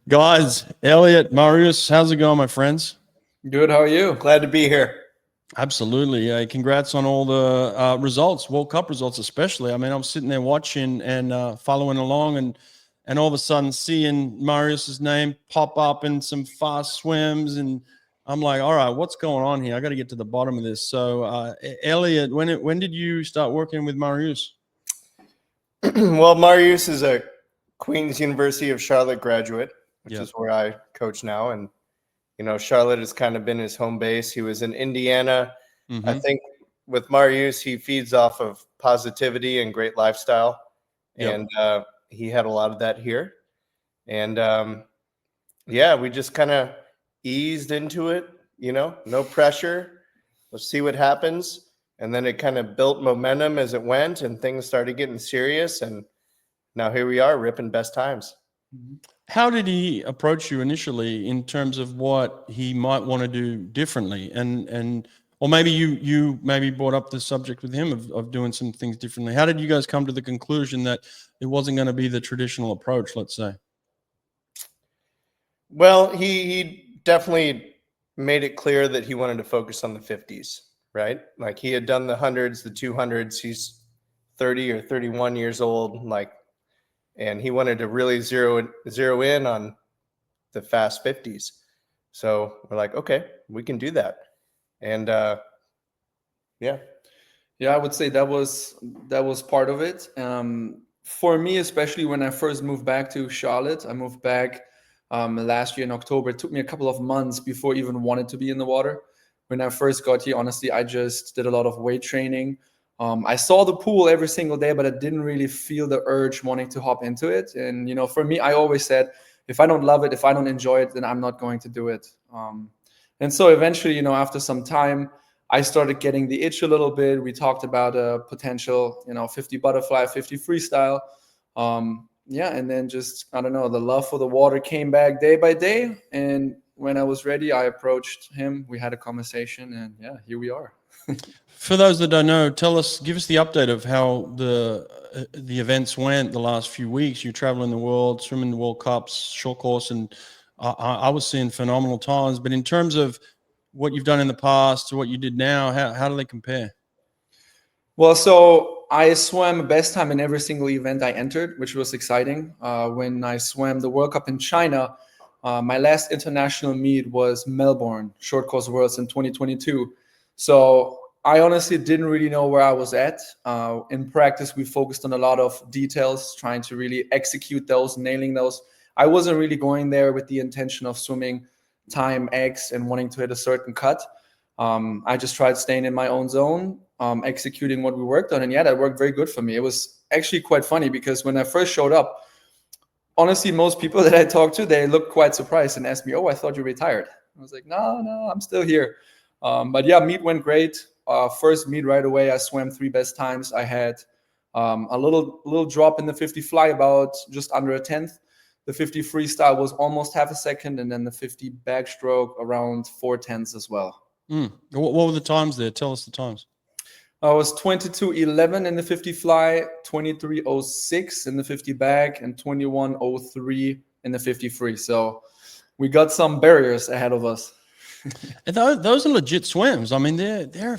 Guys, Elliot, Marius, how's it going, my friends? Good. How are you? Glad to be here. Absolutely. Congrats on all the results, World Cup results especially. I mean, I'm sitting there watching and following along and all of a sudden seeing Marius's name pop up in some fast swims. And I'm like, all right, what's going on here? I got to get to the bottom of this. So, Elliot, when did you start working with Marius? Well, Marius is a Queen's University of Charlotte graduate, which Yep. is where I coach now. And, Charlotte has kind of been his home base. He was in Indiana. Mm-hmm. I think with Marius, he feeds off of positivity and great lifestyle. Yep. And he had a lot of that here. And, we just kind of eased into it, no pressure. Let's see what happens. And then it kind of built momentum as it went, and things started getting serious. And now here we are, ripping best times. How did he approach you initially in terms of what he might want to do differently? Or maybe you maybe brought up the subject with him of doing some things differently. How did you guys come to the conclusion that it wasn't going to be the traditional approach, let's say? Well, he definitely made it clear that he wanted to focus on the 50s, right? Like he had done the 100s, the 200s. He's 30 or 31 years old, and he wanted to really zero in on the fast 50s. So we're like, okay, we can do that. And Yeah, I would say that was part of it. For me, especially when I first moved back to Charlotte, I moved back last year in October. It took me a couple of months before I even wanted to be in the water. When I first got here, honestly, I just did a lot of weight training. I saw the pool every single day, but I didn't really feel the urge wanting to hop into it. And, for me, I always said, if I don't love it, if I don't enjoy it, then I'm not going to do it. And so eventually, after some time, I started getting the itch a little bit. We talked about a potential, 50 butterfly, 50 freestyle. And then just, I don't know, the love for the water came back day by day. And when I was ready, I approached him. We had a conversation, and here we are. For those that don't know, give us the update of how the events went the last few weeks. You're traveling the world, swimming the World Cups, short course, and I was seeing phenomenal times. But in terms of what you've done in the past to what you did now, how do they compare? Well, so I swam best time in every single event I entered, which was exciting. When I swam the World Cup in China, my last international meet was Melbourne Short Course Worlds in 2022. So I honestly didn't really know where I was at. In practice, we focused on a lot of details, trying to really execute those, nailing those. I wasn't really going there with the intention of swimming time X and wanting to hit a certain cut. I just tried staying in my own zone, executing what we worked on. And that worked very good for me. It was actually quite funny because when I first showed up, honestly, most people that I talked to, they looked quite surprised and asked me, "Oh, I thought you retired." I was like, no, I'm still here. Meet went great. First meet right away, I swam 3 best times. I had a little drop in the 50 fly, about just under a tenth. The 50 freestyle was almost half a second, and then the 50 backstroke around 4/10 as well. What were the times there? Tell us the times. I was 22:11 in the 50 fly, 23:06 in the 50 back, and 21:03 in the 50 free. So we got some barriers ahead of us. And those are legit swims. I mean, they're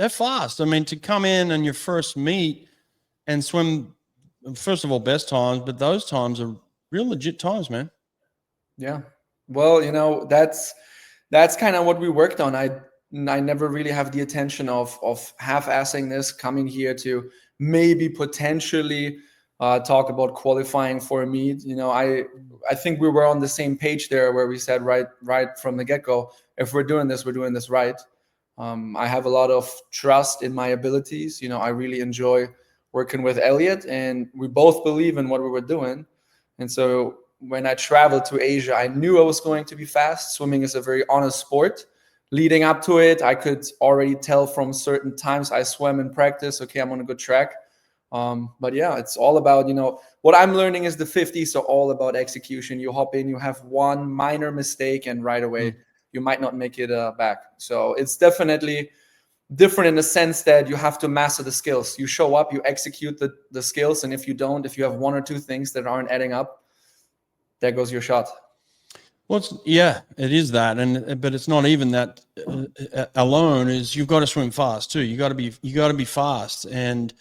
fast. I mean, to come in on your first meet and swim, first of all, best times, but those times are real legit times, man. Yeah. Well, that's kind of what we worked on. I never really have the intention of half-assing this, coming here to maybe potentially talk about qualifying for a meet. I think we were on the same page there where we said right from the get-go, if we're doing this right. I have a lot of trust in my abilities. I really enjoy working with Elliott, and we both believe in what we were doing. And so when I traveled to Asia, I knew I was going to be fast. Swimming is a very honest sport. Leading up to it, I could already tell from certain times I swam in practice, okay, I'm on a good track. It's all about, what I'm learning is the 50s are all about execution. You hop in, you have one minor mistake, and right away, you might not make it back. So it's definitely different in the sense that you have to master the skills. You show up, you execute the skills, and if you don't, if you have 1 or 2 things that aren't adding up, there goes your shot. Well, it is that, but it's not even that alone. Is you've got to swim fast too. You got to be fast. And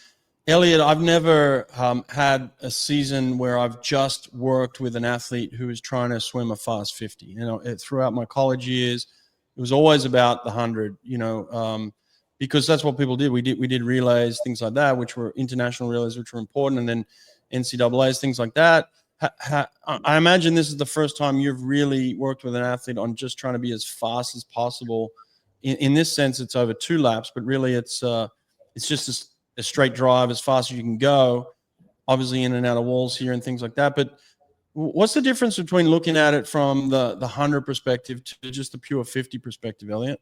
Elliot, I've never had a season where I've just worked with an athlete who is trying to swim a fast 50. You know, throughout my college years, it was always about the 100. You know, because that's what people did. We did relays, things like that, which were international relays, which were important, and then NCAA's, things like that. I imagine this is the first time you've really worked with an athlete on just trying to be as fast as possible. In this sense, it's over 2 laps, but really it's just a straight drive as fast as you can go, obviously in and out of walls here and things like that. But what's the difference between looking at it from the 100 perspective to just the pure 50 perspective, Elliot?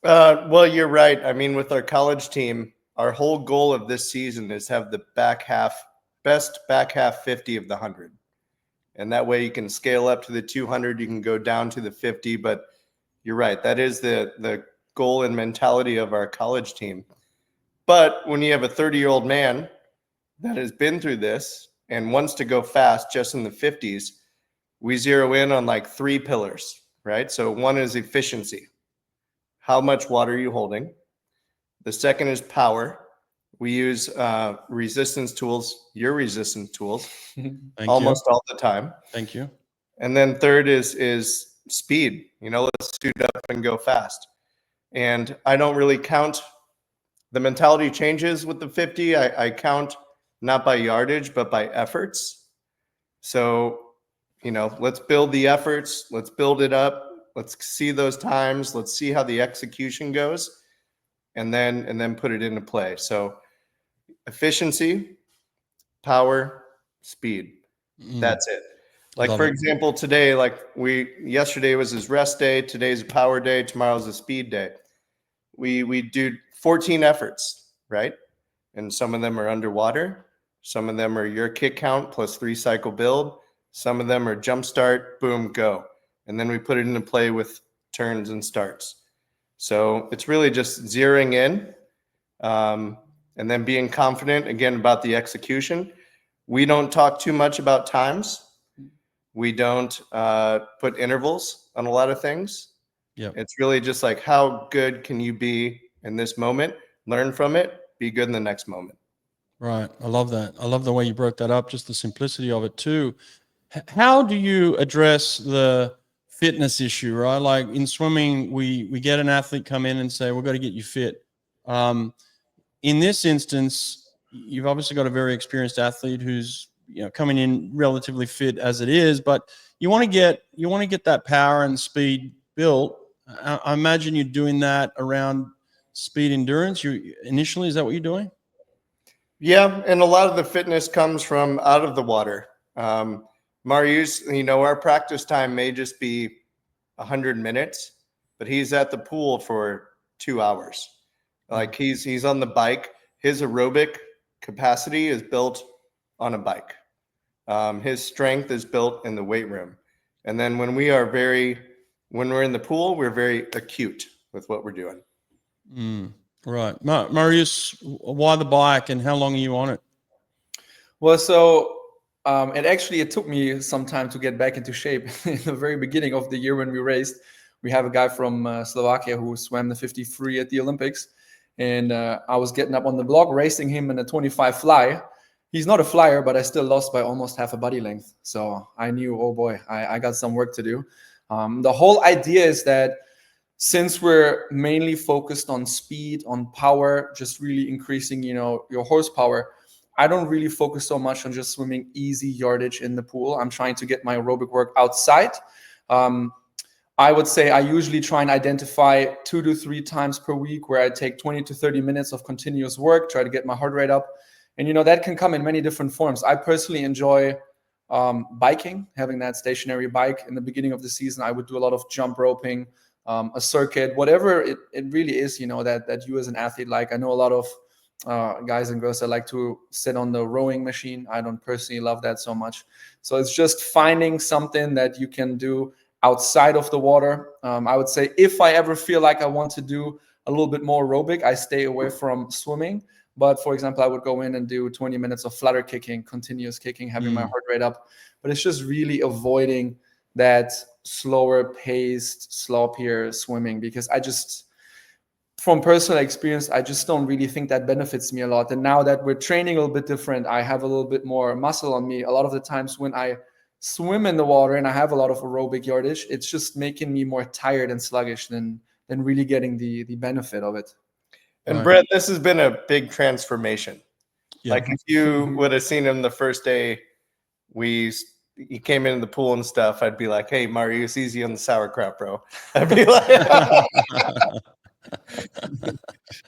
Well, you're right. I mean, with our college team, our whole goal of this season is have the best back half 50 of the 100. And that way you can scale up to the 200, you can go down to the 50. But you're right. That is the goal and mentality of our college team. But when you have a 30-year-old man that has been through this and wants to go fast just in the 50s, we zero in on like 3 pillars, right? So one is efficiency. How much water are you holding? The second is power. We use resistance tools, your resistance tools, almost all the time. Thank you. And then third is speed. You know, let's suit up and go fast. And I don't really count. The mentality changes with the 50. I count not by yardage, but by efforts. So, you know, let's build the efforts. Let's build it up. Let's see those times. Let's see how the execution goes, and then put it into play. So efficiency, power, speed. That's it. Like, for example, today, yesterday was his rest day. Today's a power day. Tomorrow's a speed day. We do 14 efforts, right? And some of them are underwater. Some of them are your kick count plus 3 cycle build. Some of them are jump start, boom, go. And then we put it into play with turns and starts. So it's really just zeroing in and then being confident, again, about the execution. We don't talk too much about times. We don't put intervals on a lot of things. Yeah, it's really just like, how good can you be in this moment? Learn from it, be good in the next moment. Right. I love that. I love the way you broke that up, just the simplicity of it too. How do you address the fitness issue, right? Like in swimming, we get an athlete come in and say, we've got to get you fit. In this instance, you've obviously got a very experienced athlete who's, you know, coming in relatively fit as it is, but you want to get that power and speed built. I imagine you're doing that around speed endurance. Initially, is that what you're doing? Yeah, and a lot of the fitness comes from out of the water. Marius, you know, our practice time may just be 100 minutes, but he's at the pool for 2 hours. Like he's on the bike. His aerobic capacity is built on a bike. His strength is built in the weight room. And then when we're in the pool, we're very acute with what we're doing. Right. Marius, why the bike and how long are you on it? Well, so it took me some time to get back into shape. In the very beginning of the year when we raced, we have a guy from Slovakia who swam the 53 at the Olympics. And I was getting up on the block, racing him in a 25 fly. He's not a flyer, but I still lost by almost half a body length. So I knew, oh boy, I got some work to do. The whole idea is that since we're mainly focused on speed, on power, just really increasing, you know, your horsepower, I don't really focus so much on just swimming easy yardage in the pool. I'm trying to get my aerobic work outside. I would say I usually try and identify 2 to 3 times per week where I take 20 to 30 minutes of continuous work, try to get my heart rate up. And, you know, that can come in many different forms. I personally enjoy biking, having that stationary bike. In the beginning of the season, I would do a lot of jump roping, a circuit, whatever it really is, you know, that you as an athlete like. I know a lot of guys and girls that like to sit on the rowing machine. I don't personally love that so much. So it's just finding something that you can do outside of the water. I would say if I ever feel like I want to do a little bit more aerobic, I stay away from swimming. But for example, I would go in and do 20 minutes of flutter kicking, continuous kicking, having my heart rate up. But it's just really avoiding that slower paced, sloppier swimming, because I just, from personal experience, I just don't really think that benefits me a lot. And now that we're training a little bit different, I have a little bit more muscle on me. A lot of the times when I swim in the water and I have a lot of aerobic yardage, it's just making me more tired and sluggish than really getting the benefit of it. And Brett, this has been a big transformation. Yeah. Like if you would have seen him the first day he came into the pool and stuff, I'd be like, hey, Marius, easy on the sauerkraut, bro. I'd be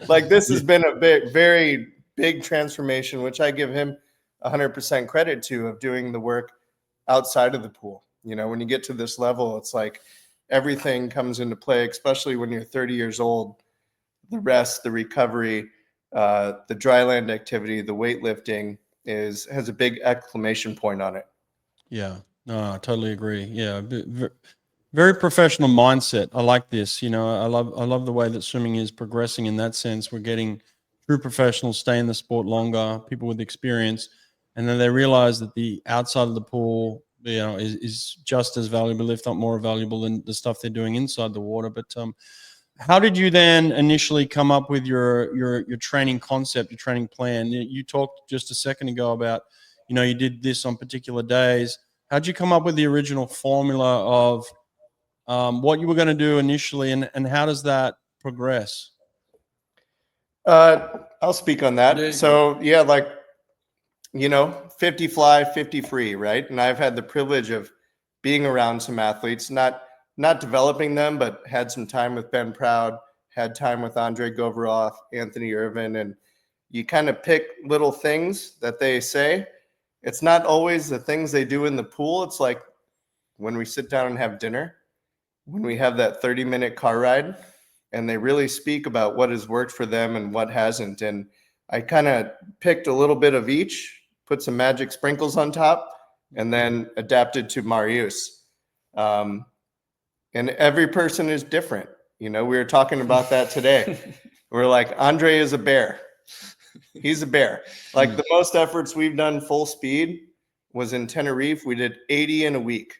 like this has been a very big transformation, which I give him 100% credit to, of doing the work outside of the pool. When you get to this level, it's like everything comes into play, especially when you're 30 years old. The rest, the recovery, the dryland activity, the weightlifting has a big exclamation point on it. Yeah, no, I totally agree. Yeah, very professional mindset. I like this. I love the way that swimming is progressing in that sense. We're getting true professionals stay in the sport longer, people with experience, and then they realize that the outside of the pool, is just as valuable, if not more valuable, than the stuff they're doing inside the water. But how did you then initially come up with your training concept, your training plan? You talked just a second ago about, you did this on particular days. How'd you come up with the original formula of what you were going to do initially, and how does that progress? I'll speak on that. So yeah, 50 fly, 50 free, right? And I've had the privilege of being around some athletes, not developing them, but had some time with Ben Proud, had time with Andre Govorov, Anthony Irvin, and you kind of pick little things that they say. It's not always the things they do in the pool. It's like when we sit down and have dinner, when we have that 30-minute car ride, and they really speak about what has worked for them and what hasn't. And I kind of picked a little bit of each, put some magic sprinkles on top, and then adapted to Marius. And every person is different. We were talking about that today. We're like, Andre is a bear. He's a bear. Like the most efforts we've done full speed was in Tenerife. We did 80 in a week,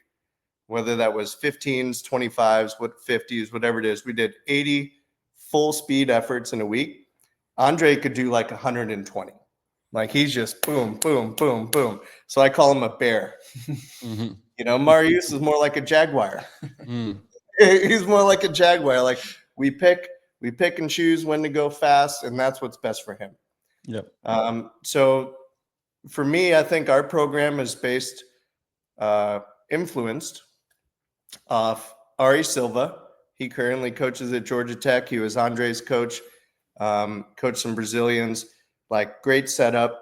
whether that was 15s, 25s, 50s, whatever it is. We did 80 full speed efforts in a week. Andre could do like 120. Like he's just boom, boom, boom, boom. So I call him a bear. Marius is more like a jaguar. He's more like a jaguar. Like we pick and choose when to go fast, and that's what's best for him. Yep. So for me, I think our program is influenced off Ari Silva. He currently coaches at Georgia Tech. He was Andre's coach, coached some Brazilians, like great setup.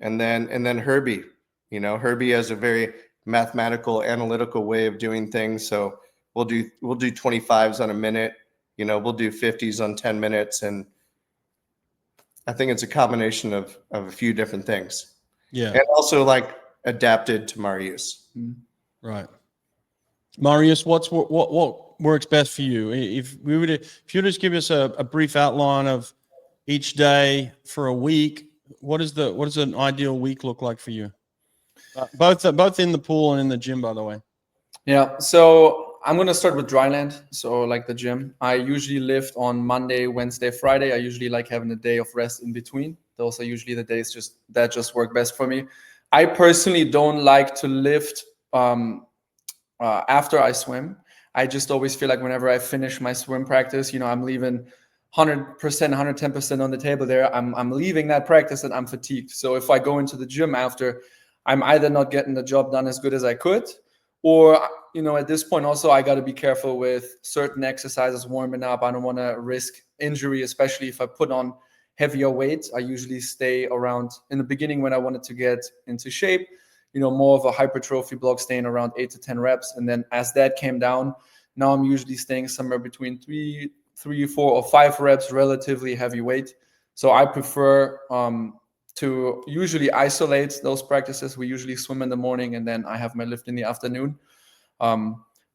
And then Herbie, Herbie has a very mathematical, analytical way of doing things. So we'll do 25s on a minute, we'll do 50s on 10 minutes. And I think it's a combination of a few different things. Yeah. And also like adapted to Marius. Right. Marius, what works best for you? If you just give us a brief outline of each day for a week, what does an ideal week look like for you? Both in the pool and in the gym, by the way. Yeah. So I'm going to start with dryland. So like the gym, I usually lift on Monday, Wednesday, Friday. I usually like having a day of rest in between. Those are usually the days that just work best for me. I personally don't like to lift after I swim. I just always feel like whenever I finish my swim practice, I'm leaving 100%, 110% on the table there. I'm leaving that practice and I'm fatigued. So if I go into the gym after, I'm either not getting the job done as good as I could, or, at this point also, I got to be careful with certain exercises warming up. I don't want to risk injury, especially if I put on heavier weights. I usually stay around, in the beginning when I wanted to get into shape, more of a hypertrophy block, staying around 8 to 10 reps. And then as that came down, now I'm usually staying somewhere between 3, 4, or 5 reps, relatively heavy weight. So I prefer to usually isolate those practices. We usually swim in the morning and then I have my lift in the afternoon.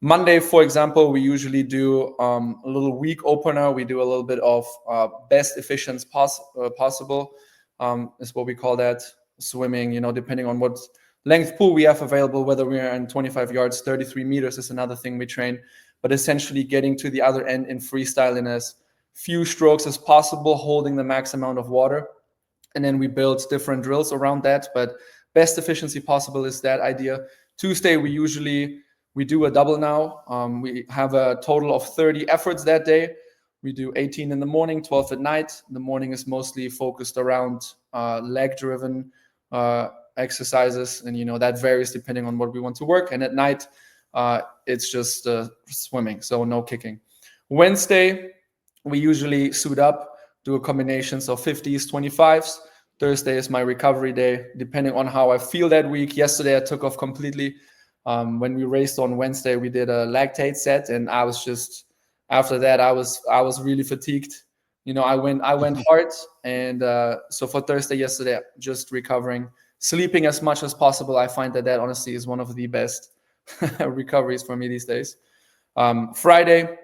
Monday, for example, we usually do a little week opener. We do a little bit of best efficiency possible. is what we call that. Swimming, depending on what length pool we have available, whether we are in 25 yards, 33 meters is another thing we train. But essentially getting to the other end in freestyle in as few strokes as possible, holding the max amount of water. And then we build different drills around that. But best efficiency possible is that idea. Tuesday, we do a double now. We have a total of 30 efforts that day. We do 18 in the morning, 12 at night. The morning is mostly focused around leg-driven exercises, and that varies depending on what we want to work. And at night, it's just swimming, so no kicking. Wednesday, we usually suit up, do a combinations of 50s, 25s. Thursday is my recovery day, depending on how I feel that week. Yesterday, I took off completely. When we raced on Wednesday, we did a lactate set, and I was just after that, I was really fatigued. I went hard, and so for Thursday yesterday, just recovering, sleeping as much as possible. I find that honestly is one of the best recoveries for me these days. Friday,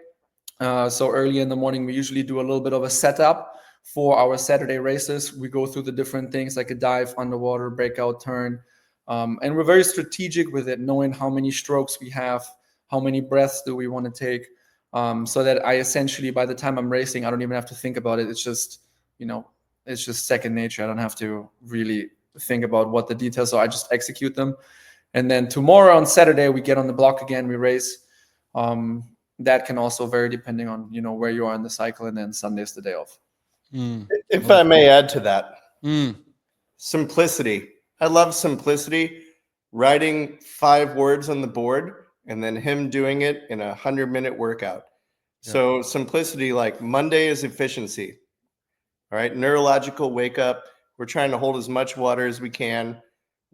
so early in the morning, we usually do a little bit of a setup for our Saturday races. We go through the different things like a dive, underwater, breakout, turn, and we're very strategic with it, knowing how many strokes we have, how many breaths do we want to take. So that I essentially, by the time I'm racing, I don't even have to think about it. It's just, it's just second nature. I don't have to really think about what the details are. I just execute them. And then tomorrow on Saturday, we get on the block again, we race. That can also vary depending on, where you are in the cycle. And then Sunday's the day off. If I may add to that, simplicity. I love simplicity. Writing 5 words on the board and then him doing it in a 100-minute workout. Yeah. So simplicity, like Monday is efficiency. All right. Neurological wake up. We're trying to hold as much water as we can.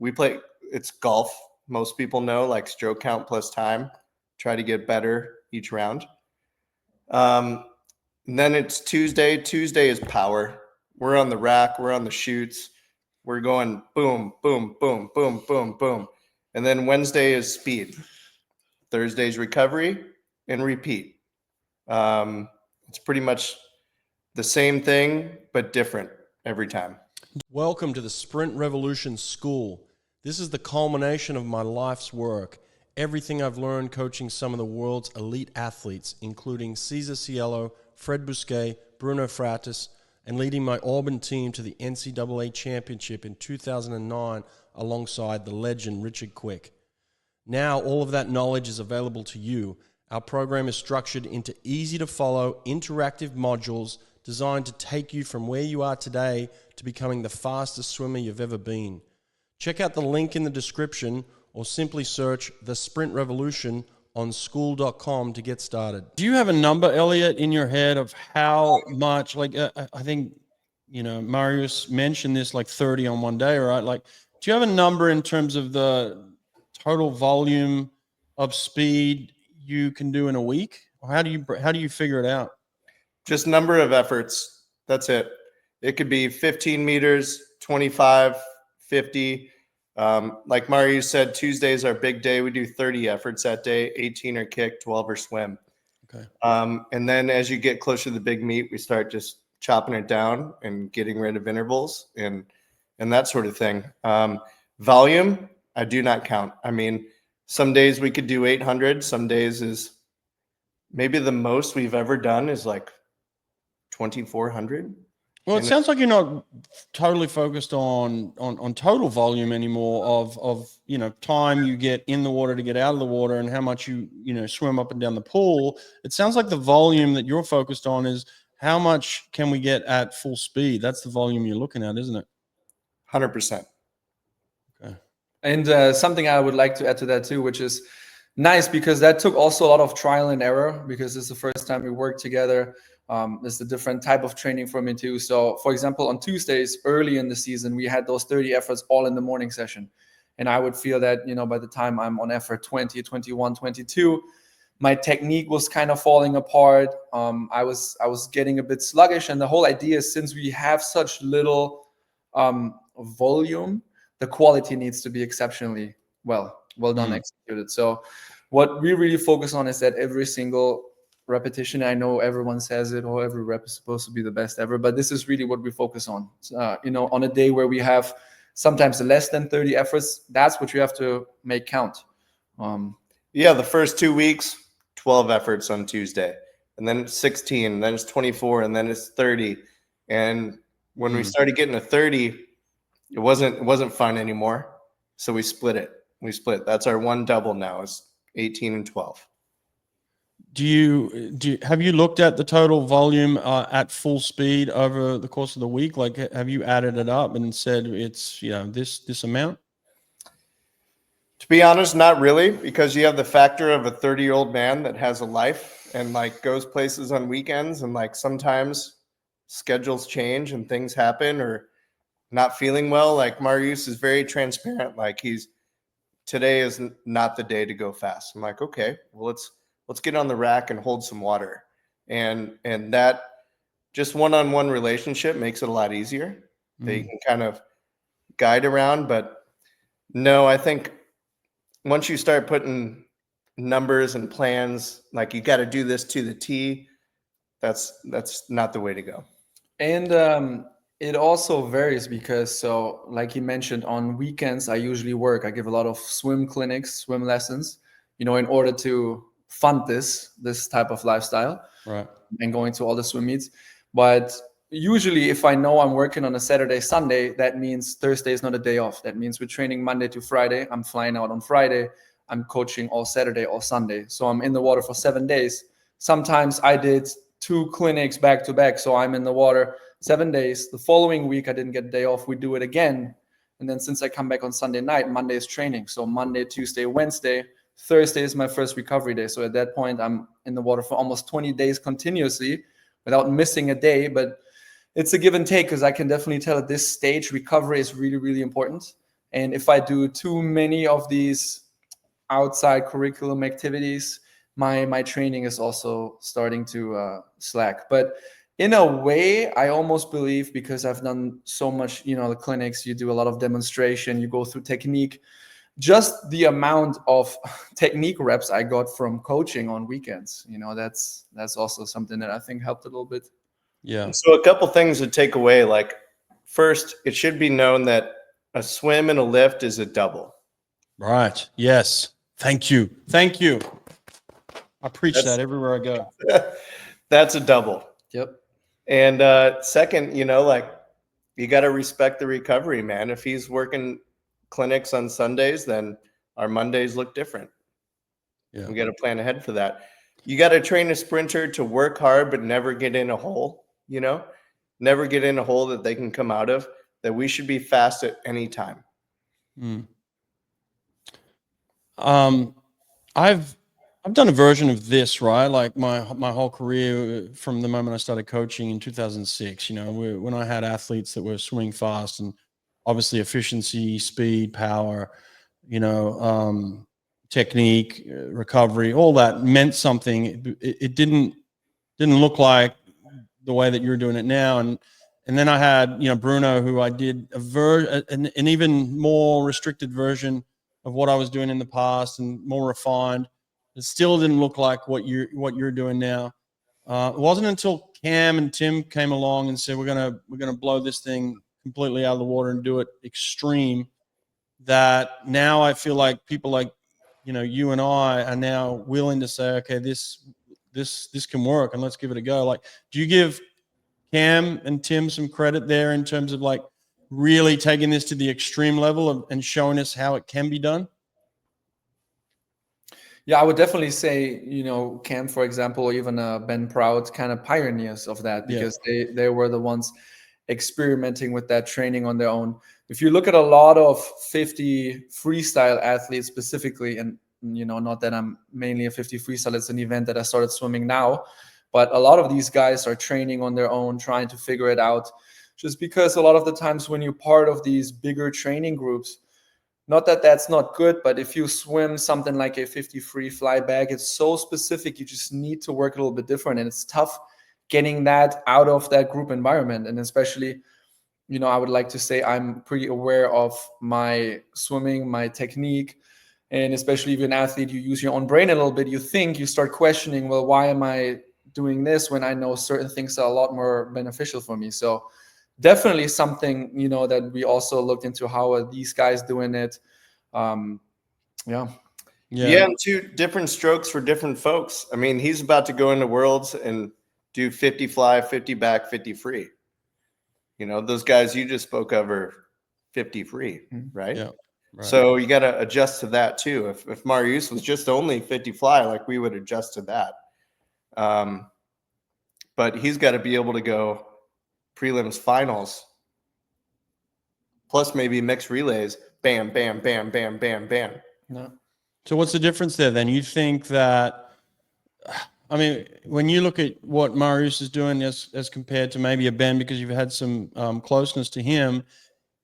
It's golf. Most people know, like stroke count plus time. Try to get better each round. And then it's Tuesday. Tuesday is power. We're on the rack. We're on the chutes. We're going boom, boom, boom, boom, boom, boom. And then Wednesday is speed. Thursday's recovery, and repeat. It's pretty much the same thing, but different every time. Welcome to the Sprint Revolution School. This is the culmination of my life's work. Everything I've learned coaching some of the world's elite athletes, including Cesar Cielo, Fred Busquet, Bruno Fratis, and leading my Auburn team to the NCAA championship in 2009 alongside the legend Richard Quick. Now, all of that knowledge is available to you. Our program is structured into easy-to-follow, interactive modules designed to take you from where you are today to becoming the fastest swimmer you've ever been. Check out the link in the description or simply search The Sprint Revolution on school.com to get started. Do you have a number, Elliot, in your head of how much, I think, Marius mentioned this, like 30 on one day, right? Like, do you have a number in terms of the total volume of speed you can do in a week? Or how do you figure it out? Just number of efforts. That's it. It could be 15 meters, 25, 50. Like Marius said, Tuesday is our big day. We do 30 efforts that day. 18 are kick, 12 are swim. Okay. And then as you get closer to the big meet, we start just chopping it down and getting rid of intervals and that sort of thing. Volume, I do not count. I mean, some days we could do 800. Some days is maybe the most we've ever done is like 2,400. Well, it sounds like you're not totally focused on total volume anymore of time you get in the water to get out of the water and how much you swim up and down the pool. It sounds like the volume that you're focused on is how much can we get at full speed. That's the volume you're looking at, isn't it? 100%. Okay. And something I would like to add to that too, which is nice because that took also a lot of trial and error because it's the first time we worked together. It's a different type of training for me too. So for example, on Tuesdays early in the season, we had those 30 efforts all in the morning session. And I would feel that, by the time I'm on effort 20, 21, 22, my technique was kind of falling apart. I was getting a bit sluggish. And the whole idea is since we have such little volume, the quality needs to be exceptionally well done, executed. So what we really focus on is that every single repetition. I know everyone says it, or every rep is supposed to be the best ever, but this is really what we focus on. On a day where we have sometimes less than 30 efforts, that's what you have to make count. Yeah, the first 2 weeks, 12 efforts on Tuesday, and then it's 16, and then it's 24, and then it's 30. And when we started getting to 30, it wasn't fun anymore. So we split it. That's our one double now, is 18 and 12. Have you looked at the total volume at full speed over the course of the week? Like, have you added it up and said it's this amount? To be honest, not really, because you have the factor of a 30-year-old man that has a life and like goes places on weekends, and like sometimes schedules change and things happen, or not feeling well. Like Marius is very transparent. Like today is not the day to go fast. I'm like, okay, well, let's get on the rack and hold some water. And that just one-on-one relationship makes it a lot easier. They can kind of guide around. But no, I think once you start putting numbers and plans, like you got to do this to the T, that's not the way to go. And it also varies because, so like you mentioned, on weekends, I usually work. I give a lot of swim clinics, swim lessons, in order to fund this type of lifestyle, right? And going to all the swim meets. But usually if I know I'm working on a Saturday, Sunday, that means Thursday is not a day off. That means we're training Monday to Friday. I'm flying out on Friday. I'm coaching all Saturday, all Sunday. So I'm in the water for 7 days. Sometimes I did 2 clinics back to back. So I'm in the water 7 days. The following week, I didn't get a day off. We do it again. And then since I come back on Sunday night, Monday is training. So Monday, Tuesday, Wednesday, Thursday is my first recovery day. So at that point, I'm in the water for almost 20 days continuously without missing a day. But it's a give and take, because I can definitely tell at this stage, recovery is really, really important. And if I do too many of these outside curriculum activities, my training is also starting to slack. But in a way, I almost believe, because I've done so much, the clinics, you do a lot of demonstration, you go through technique, just the amount of technique reps I got from coaching on weekends, that's also something that I think helped a little bit. Yeah. So a couple things to take away. Like, first, it should be known that a swim and a lift is a double. Right. Yes. Thank you. I preach that everywhere I go. That's a double. Yep. And second, like, you got to respect the recovery, man. If he's working clinics on Sundays, then our Mondays look different. Yeah. We got to plan ahead for that. You got to train a sprinter to work hard but never get in a hole, never get in a hole that they can come out of, that we should be fast at any time. I've done a version of this, right? Like my whole career, from the moment I started coaching in 2006, when I had athletes that were swimming fast, and obviously efficiency, speed, power, technique, recovery, all that meant something. It didn't look like the way that you're doing it now. And then I had, Bruno, who I did an even more restricted version of what I was doing in the past, and more refined. It still didn't look like what you're doing now. It wasn't until Cam and Tim came along and said, we're gonna blow this thing completely out of the water and do it extreme, that now I feel like people like, you and I are now willing to say, okay, this can work, and let's give it a go. Like, do you give Cam and Tim some credit there in terms of like really taking this to the extreme level and showing us how it can be done? Yeah, I would definitely say, Cam, for example, or even Ben Proud, kind of pioneers of that, because they were the ones experimenting with that training on their own. If you look at a lot of 50 freestyle athletes specifically, and not that I'm mainly a 50 freestyle, it's an event that I started swimming now, but a lot of these guys are training on their own, trying to figure it out, just because a lot of the times when you're part of these bigger training groups, not that that's not good, but if you swim something like a 50 free fly bag, it's so specific, you just need to work a little bit different, and it's tough getting that out of that group environment. And especially, I would like to say I'm pretty aware of my swimming, my technique, And especially if you're an athlete, you use your own brain a little bit, you start questioning, well, why am I doing this when I know certain things are a lot more beneficial for me? So definitely something, that we also looked into, how are these guys doing it? Yeah, and 2 different strokes for different folks. I mean, he's about to go into Worlds and do 50 fly, 50 back, 50 free. Those guys you just spoke of are 50 free, right? Yeah. Right. So you got to adjust to that too. If Marius was just only 50 fly, like, we would adjust to that. But he's got to be able to go prelims, finals, plus maybe mixed relays. Bam, bam, bam, bam, bam, bam. No. So what's the difference there then? You think that, I mean, when you look at what Marius is doing as compared to maybe a Ben, because you've had some closeness to him,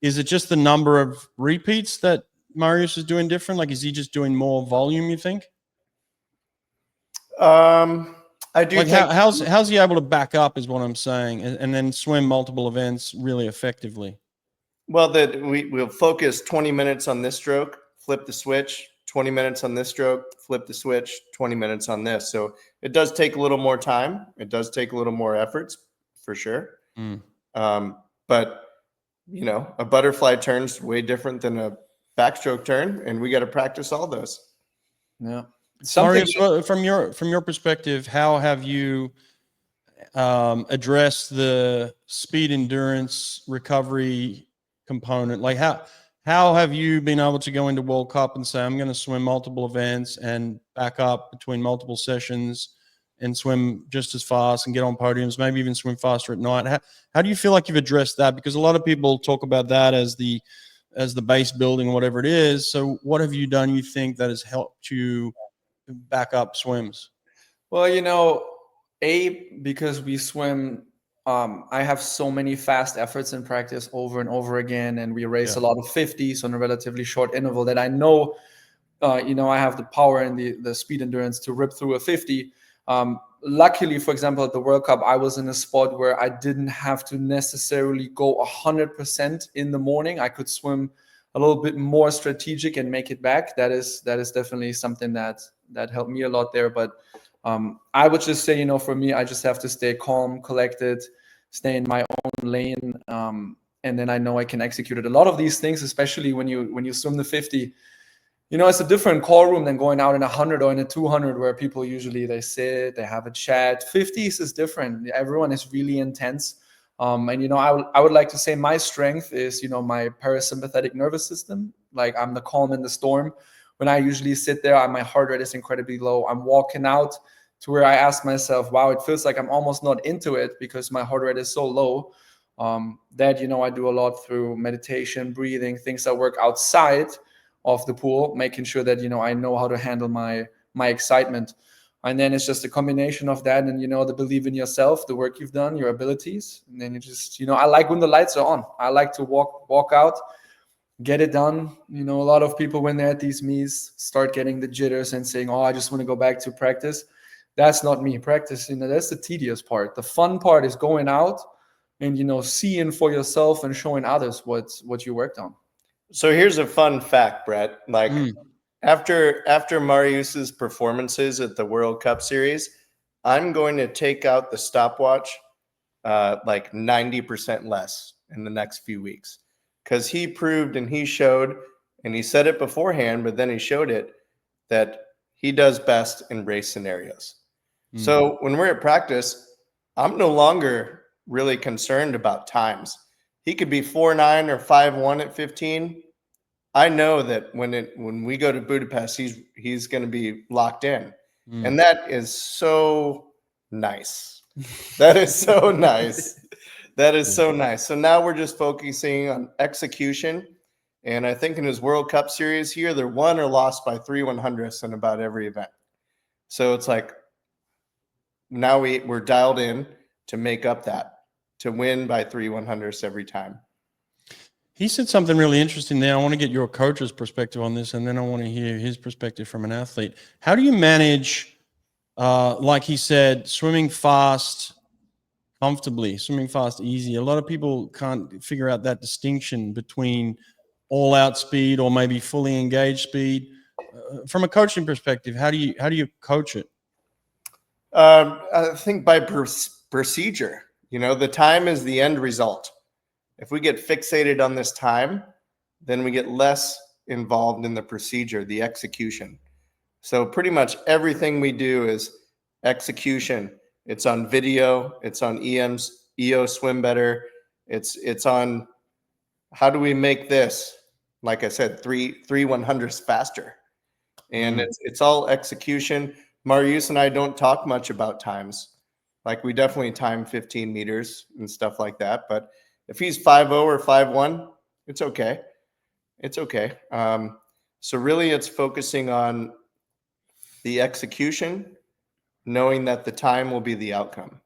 is it just the number of repeats that Marius is doing different? Like, is he just doing more volume, you think? I do like, think how's he able to back up is what I'm saying, and then swim multiple events really effectively? Well, that we'll focus 20 minutes on this stroke, flip the switch, 20 minutes on this stroke, flip the switch, 20 minutes on this. So it does take a little more time. It does take a little more efforts, for sure. But, a butterfly turn's way different than a backstroke turn, and we got to practice all those. Yeah. Marius, from your perspective, how have you addressed the speed endurance recovery component? Like, how have you been able to go into World Cup and say, I'm going to swim multiple events and back up between multiple sessions and swim just as fast and get on podiums, maybe even swim faster at night? How do you feel like you've addressed that? Because a lot of people talk about that as the base building, whatever it is. So what have you done, you think, that has helped you back up swims? Well, because we swim, I have so many fast efforts in practice over and over again, and we race a lot of 50s on a relatively short interval, that I know, I have the power and the speed endurance to rip through a 50. Luckily, for example, at the World Cup, I was in a spot where I didn't have to necessarily go 100% in the morning. I could swim a little bit more strategic and make it back. That is definitely something that helped me a lot there. But I would just say, for me, I just have to stay calm, collected, stay in my own lane, and then I know I can execute it. A lot of these things, especially when you swim the 50, it's a different call room than going out in 100 or in a 200, where people usually they sit, they have a chat. 50s is different. Everyone is really intense. And I would like to say my strength is my parasympathetic nervous system. Like, I'm the calm in the storm. When I usually sit there, my heart rate is incredibly low. I'm walking out to where I ask myself, wow, it feels like I'm almost not into it because my heart rate is so low. That I do a lot through meditation, breathing, things that work outside of the pool, making sure that I know how to handle my excitement. And then it's just a combination of that and the belief in yourself, the work you've done, your abilities. And then you just I like when the lights are on. I like to walk out, get it done. A lot of people, when they're at these meets, start getting the jitters and saying, oh, I just want to go back to practice. That's not me. Practice, that's the tedious part. The fun part is going out and seeing for yourself and showing others what you worked on. So here's a fun fact, Brett. Like, after Marius's performances at the World Cup Series, I'm going to take out the stopwatch like 90% less in the next few weeks, because he proved and he showed, and he said it beforehand, but then he showed it, that he does best in race scenarios. So when we're at practice, I'm no longer really concerned about times. He could be 4.9 or 5.1 at 15. I know that when we go to Budapest, he's going to be locked in, and that is so nice. That is so nice. That is so nice. So now we're just focusing on execution, and I think in his World Cup Series, he either won or lost by 3/100ths in about every event. So it's like now we're dialed in to make up that, to win by 3/100ths every time. He said something really interesting there. I want to get your coach's perspective on this, and then I want to hear his perspective from an athlete. How do you manage, like he said, swimming fast comfortably, swimming fast easy? A lot of people can't figure out that distinction between all-out speed or maybe fully engaged speed from a coaching perspective, how do you coach it? I think by procedure. The time is the end result. If we get fixated on this time, then we get less involved in the procedure, the execution. So pretty much everything we do is execution. It's on video. It's on EO Swim Better. It's on how do we make this, like I said, three 100s faster. And it's all execution. Marius and I don't talk much about times. Like we definitely time 15 meters and stuff like that. But if he's 5.0 or 5.1, it's okay. It's okay. So really it's focusing on the execution, knowing that the time will be the outcome.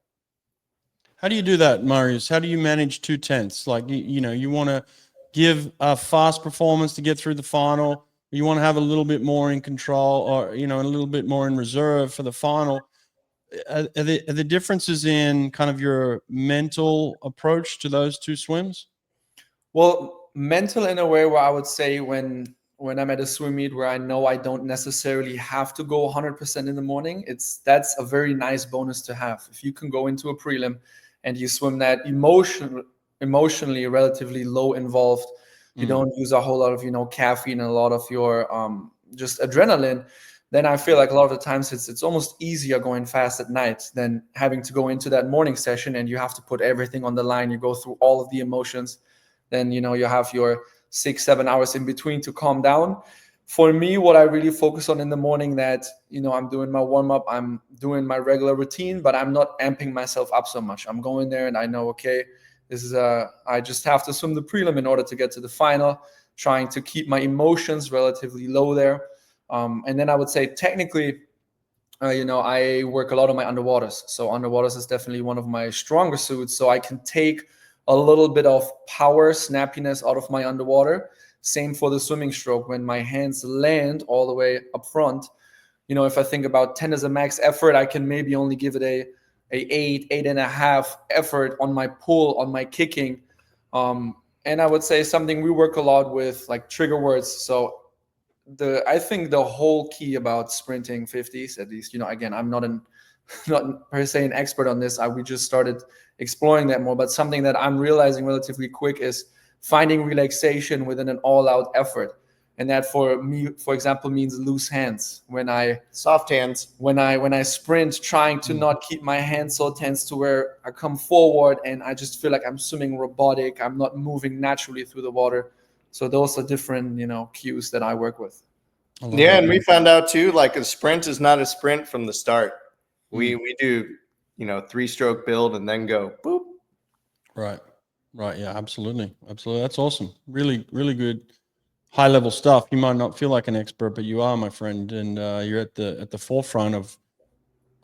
How do you do that, Marius? How do you manage 2/10? Like, you want to give a fast performance to get through the final. You want to have a little bit more in control, or, a little bit more in reserve for the final. Are the differences in kind of your mental approach to those two swims? Well, mental in a way where I would say when I'm at a swim meet where I know I don't necessarily have to go 100% in the morning, that's a very nice bonus to have. If you can go into a prelim and you swim that emotionally relatively low involved, you don't use a whole lot of caffeine and a lot of your just adrenaline, then I feel like a lot of the times it's almost easier going fast at night than having to go into that morning session and you have to put everything on the line. You go through all of the emotions. Then, you have your 6-7 hours in between to calm down. For me, what I really focus on in the morning that, I'm doing my warm up, I'm doing my regular routine, but I'm not amping myself up so much. I'm going there and I know, okay, this is I just have to swim the prelim in order to get to the final, trying to keep my emotions relatively low there. And then I would say technically, I work a lot on my underwaters. So underwaters is definitely one of my stronger suits. So I can take a little bit of power, snappiness out of my underwater. Same for the swimming stroke. When my hands land all the way up front, if I think about 10 as a max effort, I can maybe only give it a 8.5 effort on my pull, on my kicking. And I would say something we work a lot with, like trigger words. So I think the whole key about sprinting 50s, at least, again, I'm not per se an expert on this. We just started exploring that more, but something that I'm realizing relatively quick is finding relaxation within an all-out effort. And that for me, for example, means loose hands. Soft hands. When I sprint, trying to not keep my hands so tense to where I come forward and I just feel like I'm swimming robotic. I'm not moving naturally through the water. So those are different, cues that I work with. Yeah, and we found out too, like a sprint is not a sprint from the start. We do, 3-stroke build and then go boop. Right. Yeah, absolutely. That's awesome. Really, really good high level stuff. You might not feel like an expert, but you are, my friend. And you're at the forefront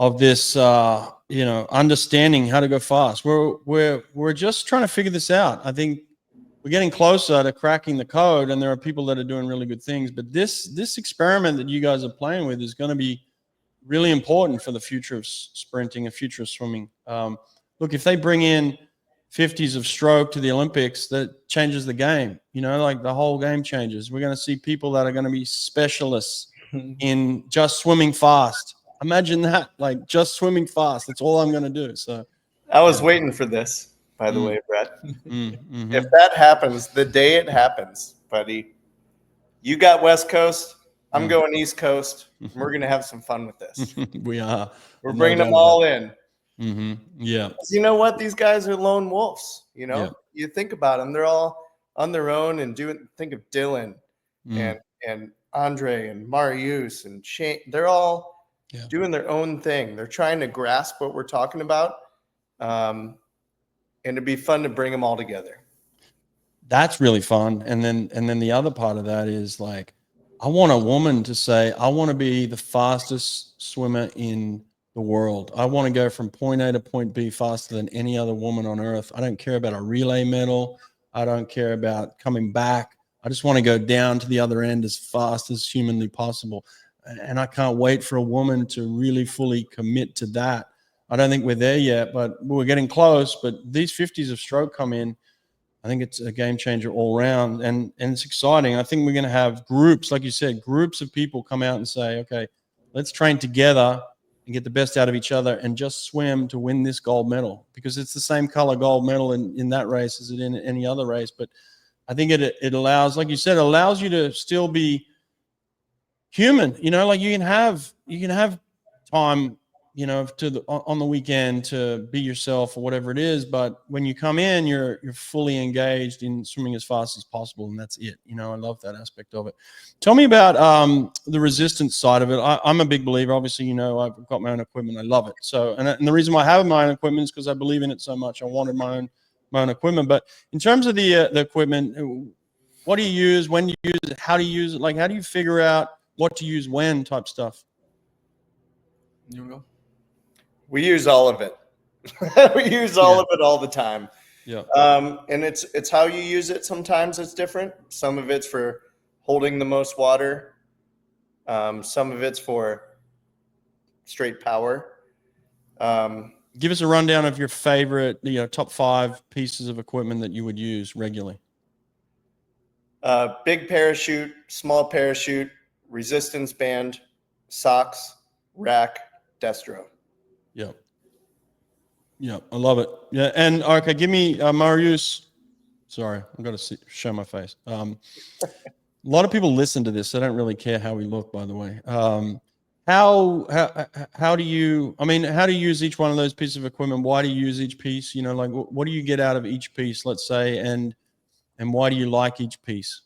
of this, understanding how to go fast. We're just trying to figure this out. I think we're getting closer to cracking the code, and there are people that are doing really good things. But this experiment that you guys are playing with is going to be really important for the future of sprinting and future of swimming. Look, if they bring in 50s of stroke to the Olympics, that changes the game. Like the whole game changes. We're going to see people that are going to be specialists in just swimming fast. Imagine that, like just swimming fast. That's all I'm going to do. So I was waiting for this, by the way, Brett. If that happens, the day it happens, buddy, you got West Coast, I'm going East Coast. We're going to have some fun with this. We are. We're bringing them all in. Yeah. You know what? These guys are lone wolves. You think about them. They're all on their own and think of Dylan and Andre and Marius and Shane. They're all doing their own thing. They're trying to grasp what we're talking about. And it'd be fun to bring them all together. That's really fun. And then the other part of that is like, I want a woman to say, I want to be the fastest swimmer in the world. I want to go from point A to point B faster than any other woman on earth. I don't care about a relay medal. I don't care about coming back. I just want to go down to the other end as fast as humanly possible. And I can't wait for a woman to really fully commit to that. I don't think we're there yet, but we're getting close. But these 50s of stroke come in. I think it's a game changer all around, and it's exciting. I think we're going to have groups, like you said, groups of people come out and say, okay, let's train together and get the best out of each other and just swim to win this gold medal, because it's the same color gold medal in that race as it in any other race. But I think it allows, like you said, it allows you to still be human, like you can have time, on the weekend to be yourself or whatever it is. But when you come in, you're fully engaged in swimming as fast as possible. And that's it. I love that aspect of it. Tell me about the resistance side of it. I'm a big believer. Obviously, I've got my own equipment. I love it. So, and the reason why I have my own equipment is because I believe in it so much. I wanted my own equipment. But in terms of the equipment, what do you use? When do you use it? How do you use it? Like, how do you figure out what to use when type stuff? You go. We use all of it. We use all of it all the time. Yeah. And it's how you use it. Sometimes it's different. Some of it's for holding the most water. Some of it's for straight power. Give us a rundown of your favorite, top 5 pieces of equipment that you would use regularly. Big parachute, small parachute, resistance band, socks, rack, destro. Yeah, I love it. Yeah, and okay, give me Marius. Sorry, I've got to show my face. A lot of people listen to this. They don't really care how we look, by the way. How do you? I mean, how do you use each one of those pieces of equipment? Why do you use each piece? Like what do you get out of each piece? Let's say, and why do you like each piece?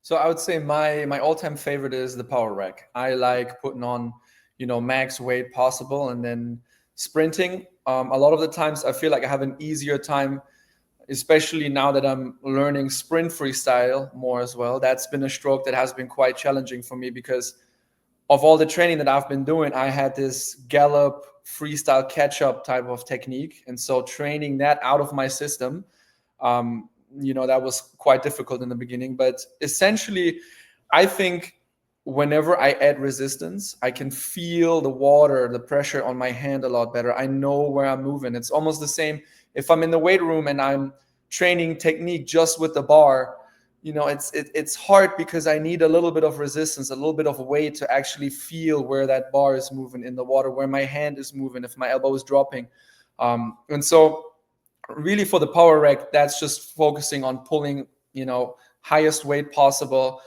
So I would say my all-time favorite is the power rack. I like putting on, max weight possible, and then sprinting. A lot of the times I feel like I have an easier time, especially now that I'm learning sprint freestyle more as well. That's been a stroke that has been quite challenging for me because of all the training that I've been doing. I had this gallop freestyle catch-up type of technique. And so training that out of my system, that was quite difficult in the beginning. But essentially, I think whenever I add resistance, I can feel the water, the pressure on my hand a lot better. I know where I'm moving. It's almost the same if I'm in the weight room and I'm training technique just with the bar. It's hard because I need a little bit of resistance, a little bit of weight to actually feel where that bar is moving in the water, where my hand is moving, if my elbow is dropping. And so really for the power rack, that's just focusing on pulling, highest weight possible,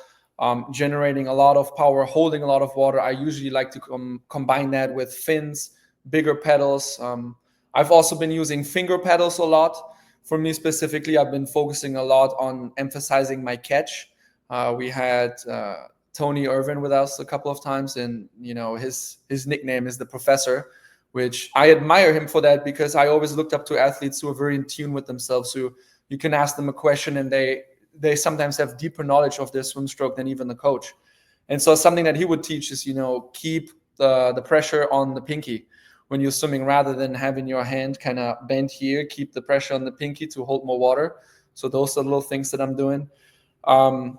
generating a lot of power, holding a lot of water. I usually like to combine that with fins, bigger pedals. I've also been using finger pedals a lot. For me specifically, I've been focusing a lot on emphasizing my catch. We had Tony Irvin with us a couple of times, and his nickname is the Professor, which I admire him for that because I always looked up to athletes who are very in tune with themselves. So you can ask them a question and they sometimes have deeper knowledge of their swim stroke than even the coach. And so something that he would teach is, keep the pressure on the pinky when you're swimming, rather than having your hand kind of bent here, keep the pressure on the pinky to hold more water. So those are little things that I'm doing. And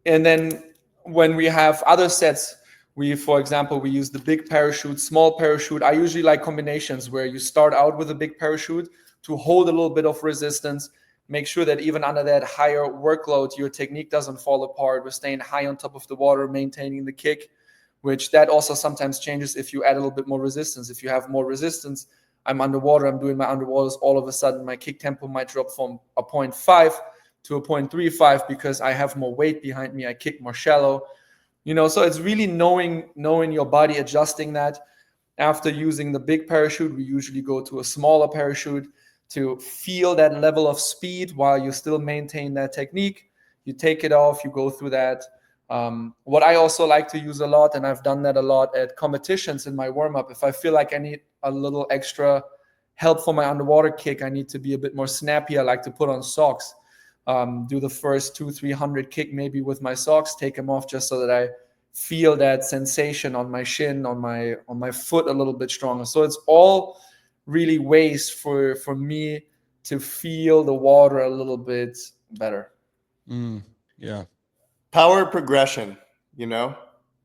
then when we have other sets, for example, we use the big parachute, small parachute. I usually like combinations where you start out with a big parachute to hold a little bit of resistance, make sure that even under that higher workload, your technique doesn't fall apart. We're staying high on top of the water, maintaining the kick, which that also sometimes changes if you add a little bit more resistance. If you have more resistance, I'm underwater, I'm doing my underwaters, all of a sudden my kick tempo might drop from a 0.5 to a 0.35 because I have more weight behind me, I kick more shallow. So it's really knowing your body, adjusting that. After using the big parachute, we usually go to a smaller parachute to feel that level of speed while you still maintain that technique. You take it off, you go through that. What I also like to use a lot, and I've done that a lot at competitions in my warm-up, if I feel like I need a little extra help for my underwater kick, I need to be a bit more snappy, I like to put on socks. Do the first 200-300 kick maybe with my socks, take them off just so that I feel that sensation on my shin, on my foot a little bit stronger. So it's all really ways for me to feel the water a little bit better. Yeah. Power progression,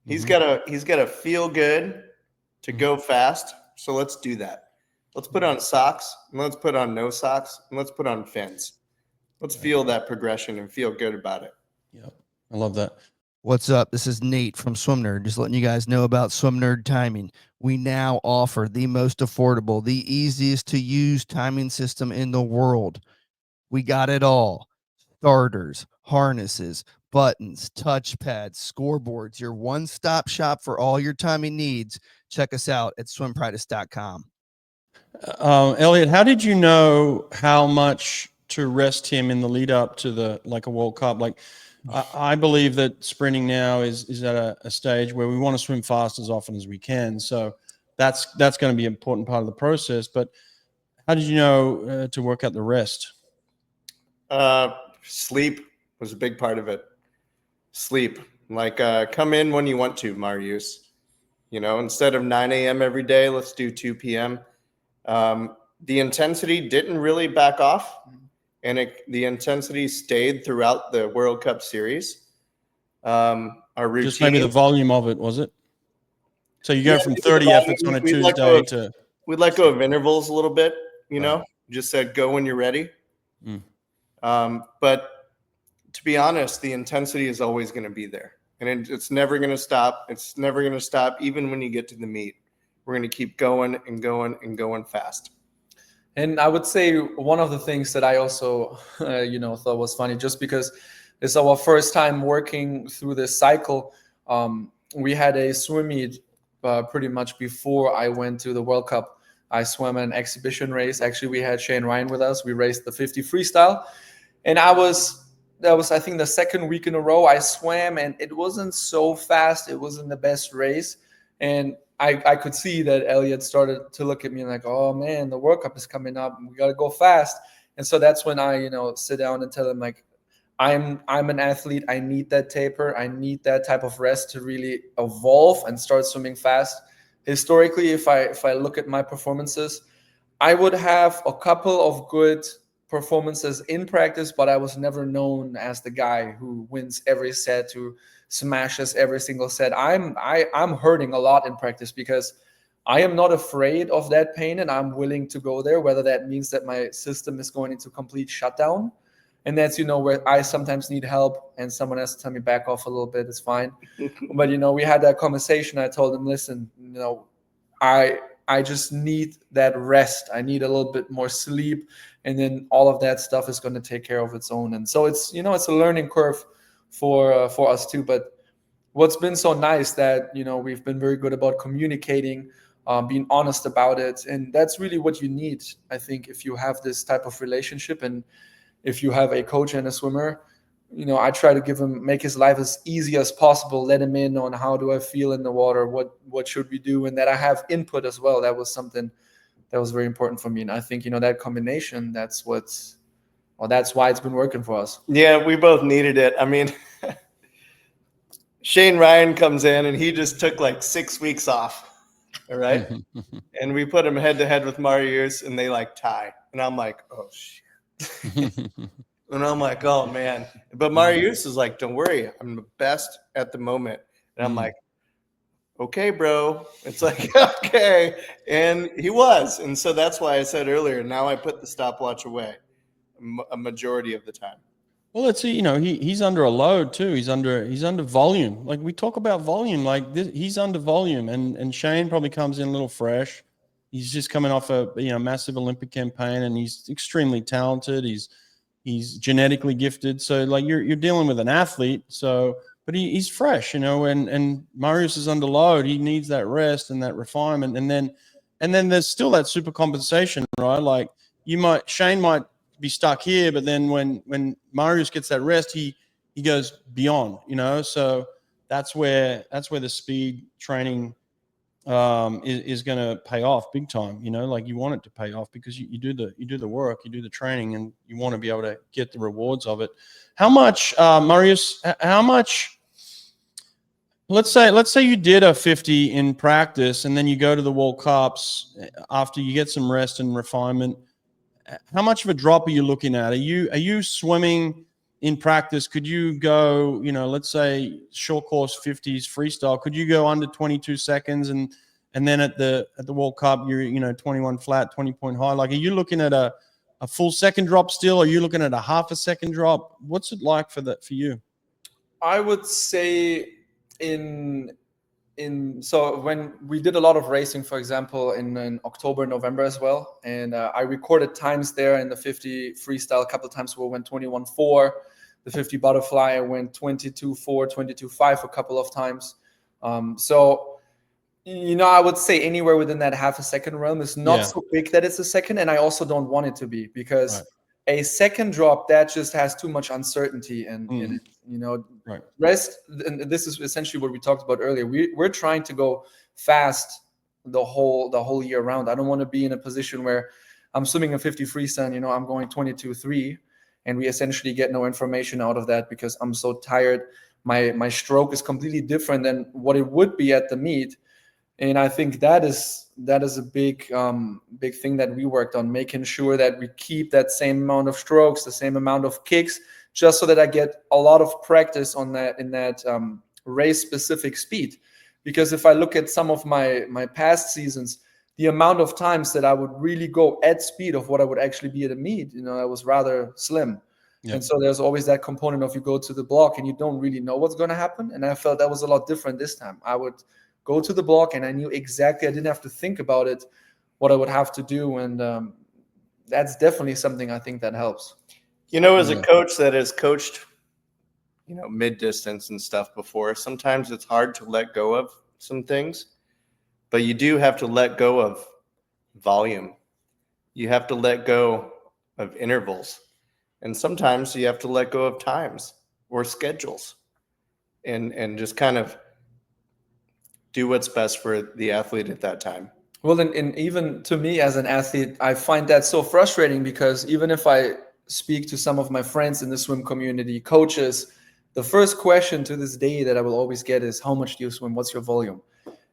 he's gotta feel good to go fast. So let's do that. Let's put on socks, and let's put on no socks, and let's put on fins. Let's feel that progression and feel good about it. Yep. I love that. What's up? This is Nate from SwimNerd. Just letting you guys know about SwimNerd timing. We now offer the most affordable, the easiest to use timing system in the world. We got it all. Starters, harnesses, buttons, touchpads, scoreboards, your one-stop shop for all your timing needs. Check us out at swimpractice.com. Elliot, how did you know how much to rest him in the lead up to a World Cup? Like, I believe that sprinting now is at a stage where we want to swim fast as often as we can. So that's going to be an important part of the process. But how did you know to work out the rest? Sleep was a big part of it. Sleep, like come in when you want to, Marius. Instead of 9 a.m. every day, let's do 2 p.m. The intensity didn't really back off, and the intensity stayed throughout the World Cup series. Our routine, just maybe the volume of it, was it? So you go from 30 efforts on a Tuesday to... We'd let go of intervals a little bit, just said go when you're ready. But to be honest, the intensity is always going to be there, and it's never going to stop. It's never going to stop. Even when you get to the meet, we're going to keep going and going and going fast. And I would say one of the things that I also, thought was funny, just because it's our first time working through this cycle. We had a swim meet pretty much before I went to the World Cup. I swam an exhibition race. Actually, we had Shane Ryan with us. We raced the 50 freestyle. And that was, I think, the second week in a row I swam, and it wasn't so fast. It wasn't the best race. And I could see that Elliot started to look at me like, oh man, the World Cup is coming up. We got to go fast. And so that's when I, sit down and tell him, like, I'm an athlete. I need that taper. I need that type of rest to really evolve and start swimming fast. Historically, if I look at my performances, I would have a couple of good performances in practice, but I was never known as the guy who wins every set, who smashes every single set. I'm hurting a lot in practice because I am not afraid of that pain, and I'm willing to go there, whether that means that my system is going into complete shutdown. And that's, where I sometimes need help and someone has to tell me back off a little bit. It's fine. But, we had that conversation. I told him, listen, I just need that rest. I need a little bit more sleep. And then all of that stuff is going to take care of its own. And so it's, it's a learning curve for us too. But what's been so nice that, we've been very good about communicating, being honest about it. And that's really what you need, I think, if you have this type of relationship. And if you have a coach and a swimmer, I try to make his life as easy as possible, let him in on how do I feel in the water, what should we do, and that I have input as well. That was something that was very important for me. And I think, that combination, that's why it's been working for us. Yeah, we both needed it. I mean, Shane Ryan comes in and he just took like 6 weeks off. All right. And we put him head to head with Marius and they tie. And I'm like, oh shit. And I'm like, oh man. But Marius is like, don't worry, I'm the best at the moment. And I'm like, okay, bro. It's like, okay. And he was. And so that's why I said earlier, now I put the stopwatch away a majority of the time. Well, let's see, he's under a load too. He's under volume. Like we talk about volume, like this, he's under volume, and Shane probably comes in a little fresh. He's just coming off a massive Olympic campaign, and he's extremely talented. He's genetically gifted. So like you're dealing with an athlete. So, but he's fresh, and Marius is under load. He needs that rest and that refinement, and then there's still that super compensation, right? Like Shane might be stuck here, but then when Marius gets that rest, he goes beyond, so that's where the speed training is going to pay off big time. Like you want it to pay off because you do the work, you do the training, and you want to be able to get the rewards of it. How much, Marius, let's say you did a 50 in practice and then you go to the World Cups after you get some rest and refinement. How much of a drop are you looking at? Are you swimming in practice? Could you go, let's say short course 50s freestyle, could you go under 22 seconds and then at the World Cup, you're, 21 flat, 20 point high? Like, are you looking at a a full second drop still? Are you looking at a half a second drop? What's it like for you? I would say so when we did a lot of racing, for example, in October, November as well, and I recorded times there in the 50 freestyle. A couple of times we went 21.4. The 50 butterfly I went 22.4, 22.5 a couple of times. So, I would say anywhere within that half a second realm is not so big that it's a second, and I also don't want it to be, because a second drop, that just has too much uncertainty in it. Rest, and this is essentially what we talked about earlier. We're trying to go fast the whole year round. I don't want to be in a position where I'm swimming a 50 freestyle, I'm going 22.3, and we essentially get no information out of that because I'm so tired. My stroke is completely different than what it would be at the meet. And I think that is a big thing that we worked on, making sure that we keep that same amount of strokes, the same amount of kicks, just so that I get a lot of practice on that in that race specific speed. Because if I look at some of my past seasons, the amount of times that I would really go at speed of what I would actually be at a meet, that was rather slim. Yeah. And so there's always that component of you go to the block and you don't really know what's going to happen. And I felt that was a lot different this time. I would go to the block and I knew exactly, I didn't have to think about it, what I would have to do. And that's definitely something I think that helps. As a coach that has coached, mid-distance and stuff before, sometimes it's hard to let go of some things, but you do have to let go of volume. You have to let go of intervals. And sometimes you have to let go of times or schedules and just kind of do what's best for the athlete at that time. Well, and even to me as an athlete, I find that so frustrating, because even if I speak to some of my friends in the swim community, coaches, the first question to this day that I will always get is, how much do you swim? What's your volume?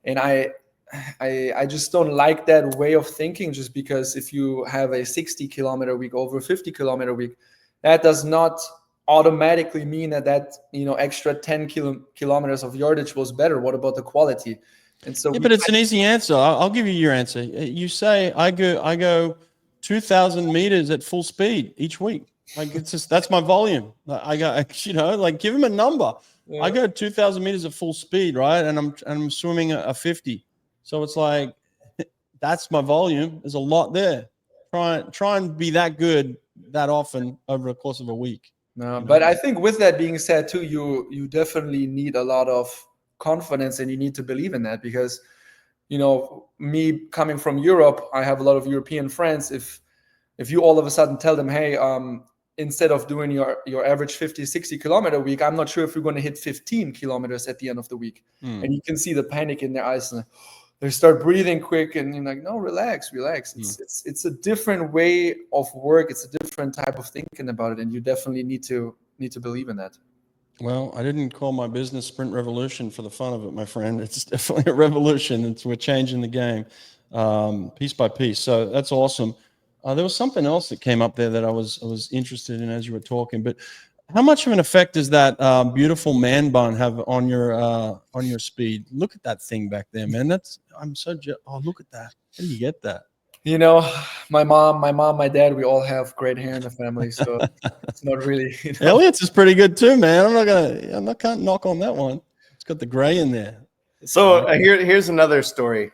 And I just don't like that way of thinking, just because if you have a 60-kilometer week over a 50-kilometer week, that does not automatically mean that extra 10 kilometers of yardage was better. What about the quality? And so but it's an easy answer. I'll give you your answer. You say I go 2,000 meters at full speed each week. Like, it's just, that's my volume. I got, give him a number. Yeah. I go 2,000 meters at full speed, right? And I'm swimming a 50. So it's like, that's my volume. There's a lot there. Try and be that good that often over the course of a week. No, but I think with that being said too, you definitely need a lot of confidence, and you need to believe in that, because me coming from Europe, I have a lot of European friends. If you all of a sudden tell them, hey, instead of doing your average 50-60 kilometer week, I'm not sure if you're going to hit 15 kilometers at the end of the week. And you can see the panic in their eyes, and they start breathing quick, and you're like, no, relax. It's a different way of work. It's a different type of thinking about it, and you definitely need to believe in that. Well, I didn't call my business Sprint Revolution for the fun of it, my friend. It's definitely a revolution. We're changing the game piece by piece. So that's awesome. There was something else that came up there that I was interested in as you were talking. But how much of an effect does that beautiful man bun have on your speed? Look at that thing back there, man. Oh, look at that. How do you get that? My mom, my dad, we all have great hair in the family, so it's not really. Elliott's is pretty good too, man. I'm not gonna knock on that one. It's got the gray in there. So here's another story.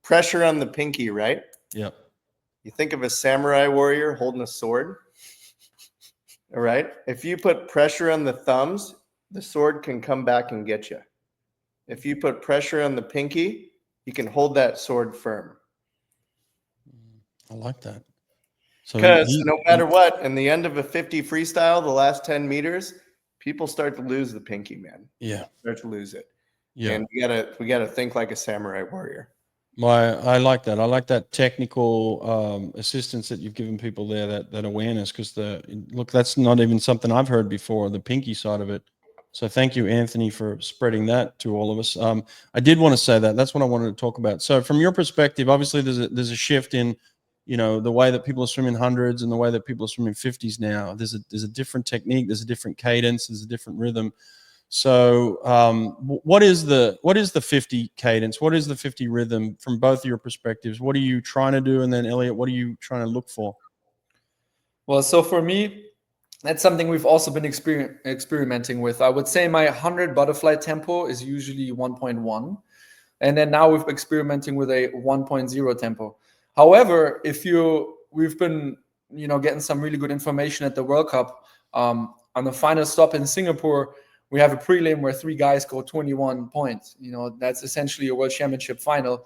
Pressure on the pinky, right? Yep. You think of a samurai warrior holding a sword. All right. If you put pressure on the thumbs, the sword can come back and get you. If you put pressure on the pinky, you can hold that sword firm. I like that. Because no matter what, in the end of a 50 freestyle, the last 10 meters, people start to lose the pinky, man. Yeah. Start to lose it. Yeah. And we gotta think like a samurai warrior. I like that. I like that technical assistance that you've given people there, that awareness, because that's not even something I've heard before, the pinky side of it. So thank you, Anthony, for spreading that to all of us. I did want to say that's what I wanted to talk about. So from your perspective, obviously there's a shift in, the way that people are swimming hundreds and the way that people are swimming 50s now. There's a different technique, there's a different cadence, there's a different rhythm. So what is the 50 cadence? What is the 50 rhythm from both of your perspectives? What are you trying to do? And then Elliot, what are you trying to look for? Well, so for me, that's something we've also been experimenting with. I would say my 100 butterfly tempo is usually 1.1. And then now we're experimenting with a 1.0 tempo. However, we've been, getting some really good information at the World Cup. On the final stop in Singapore, we have a prelim where 3 guys go 21 points. That's essentially a world championship final.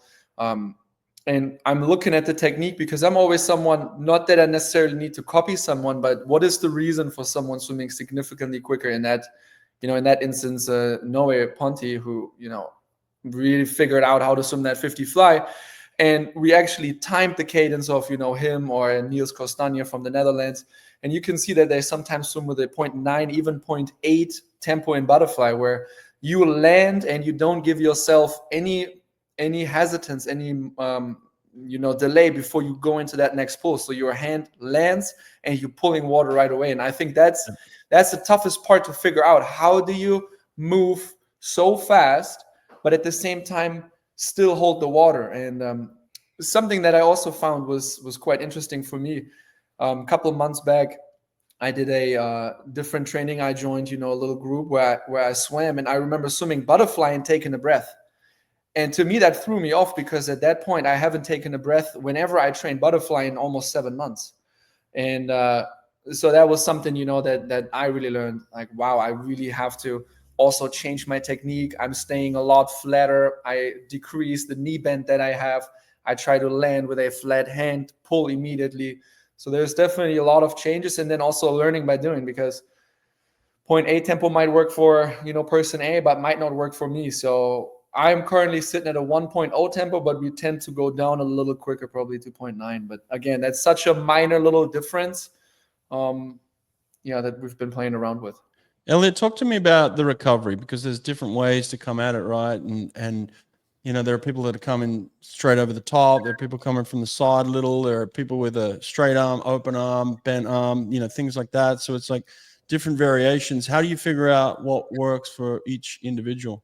And I'm looking at the technique because I'm always someone, not that I necessarily need to copy someone, but what is the reason for someone swimming significantly quicker in that, in that instance, Noe Ponti, who, really figured out how to swim that 50 fly. And we actually timed the cadence of, him or Niels Kostanje from the Netherlands. And you can see that they sometimes swim with a 0.9, even 0.8 tempo in butterfly, where you land and you don't give yourself any hesitance, any delay before you go into that next pull. So your hand lands and you're pulling water right away. And I think that's the toughest part to figure out. How do you move so fast, but at the same time still hold the water? And something that I also found was quite interesting for me. A couple of months back, I did a different training. I joined, a little group where I swam, and I remember swimming butterfly and taking a breath. And to me, that threw me off because at that point, I haven't taken a breath whenever I trained butterfly in almost 7 months. And so that was something, that I really learned. Like, wow, I really have to also change my technique. I'm staying a lot flatter. I decrease the knee bend that I have. I try to land with a flat hand, pull immediately. So there's definitely a lot of changes, and then also learning by doing, because 0.8 tempo might work for, person A, but might not work for me. So I'm currently sitting at a 1.0 tempo, but we tend to go down a little quicker, probably 2.9. But again, that's such a minor little difference, that we've been playing around with. Elliot, talk to me about the recovery, because there's different ways to come at it, right? And there are people that are coming straight over the top. There are people coming from the side a little. There are people with a straight arm, open arm, bent arm, things like that. So it's like different variations. How do you figure out what works for each individual?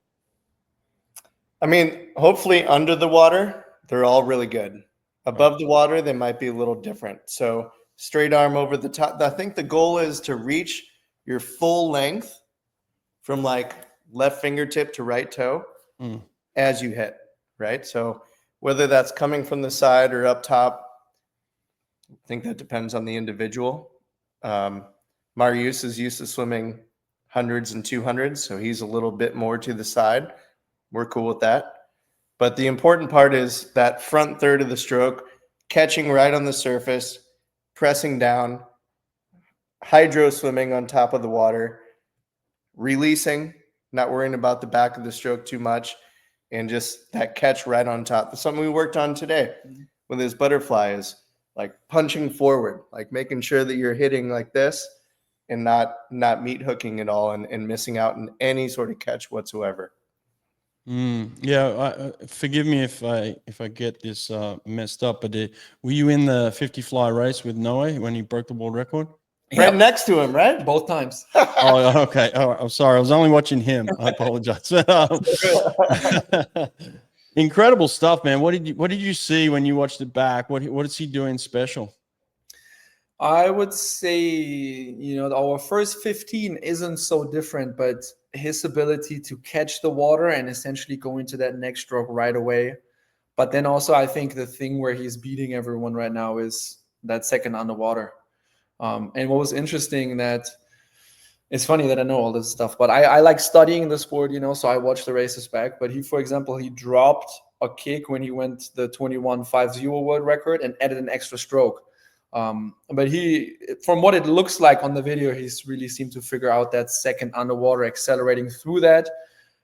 I mean, hopefully under the water, they're all really good. Above the water, they might be a little different. So straight arm over the top. I think the goal is to reach your full length from like left fingertip to right toe as you hit, right? So whether that's coming from the side or up top, I think that depends on the individual. Marius is used to swimming 100s and 200s, so he's a little bit more to the side. We're cool with that. But the important part is that front third of the stroke, catching right on the surface, pressing down, hydro swimming on top of the water, releasing, not worrying about the back of the stroke too much, and just that catch right on top. That's something we worked on today with his butterfly, is like punching forward, like making sure that you're hitting like this and not meat hooking at all and missing out on any sort of catch whatsoever. Yeah, forgive me if I get this messed up, but were you in the 50 fly race with Noe when he broke the world record? Right next to him, right? Both times. Oh, okay. Oh, I'm sorry. I was only watching him. I apologize. Incredible stuff, man. What did you see when you watched it back? What is he doing special? I would say, our first 15 isn't so different, but his ability to catch the water and essentially go into that next stroke right away. But then also, I think the thing where he's beating everyone right now is that second underwater. And what was interesting, that it's funny that I know all this stuff, but I like studying the sport, so I watch the races back. But for example, he dropped a kick when he went the 21.50 world record and added an extra stroke. But from what it looks like on the video, he's really seemed to figure out that second underwater, accelerating through that.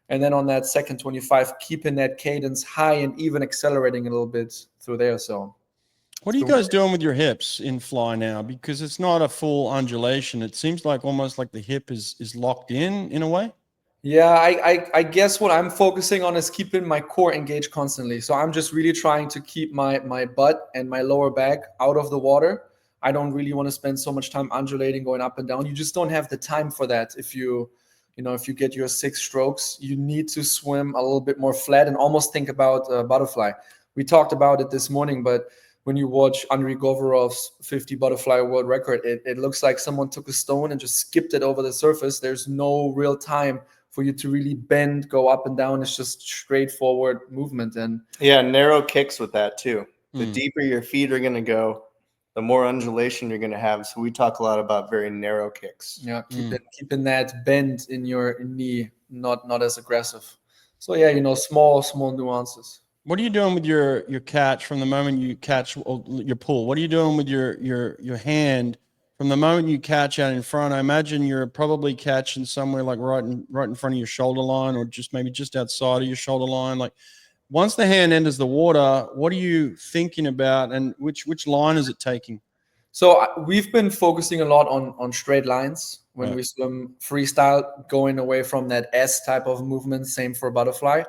And then on that second 25, keeping that cadence high and even accelerating a little bit through there. So what are you guys doing with your hips in fly now? Because it's not a full undulation. It seems like almost like the hip is locked in a way. Yeah, I guess what I'm focusing on is keeping my core engaged constantly. So I'm just really trying to keep my butt and my lower back out of the water. I don't really want to spend so much time undulating, going up and down. You just don't have the time for that. If you get your 6 strokes, you need to swim a little bit more flat and almost think about butterfly. We talked about it this morning, but when you watch Andrei Govorov's 50 butterfly world record, it looks like someone took a stone and just skipped it over the surface. There's no real time for you to really bend, go up and down. It's just straightforward movement. And yeah, narrow kicks with that too. The deeper your feet are going to go, the more undulation you're going to have. So we talk a lot about very narrow kicks. Yeah, keeping that bend in your knee, not as aggressive. So yeah, small nuances. What are you doing with your catch from the moment you catch your pull? What are you doing with your hand from the moment you catch out in front? I imagine you're probably catching somewhere like right in front of your shoulder line, or just maybe just outside of your shoulder line. Like, once the hand enters the water, what are you thinking about, and which line is it taking? So we've been focusing a lot on straight lines when Right. we swim freestyle, going away from that S type of movement. Same for butterfly.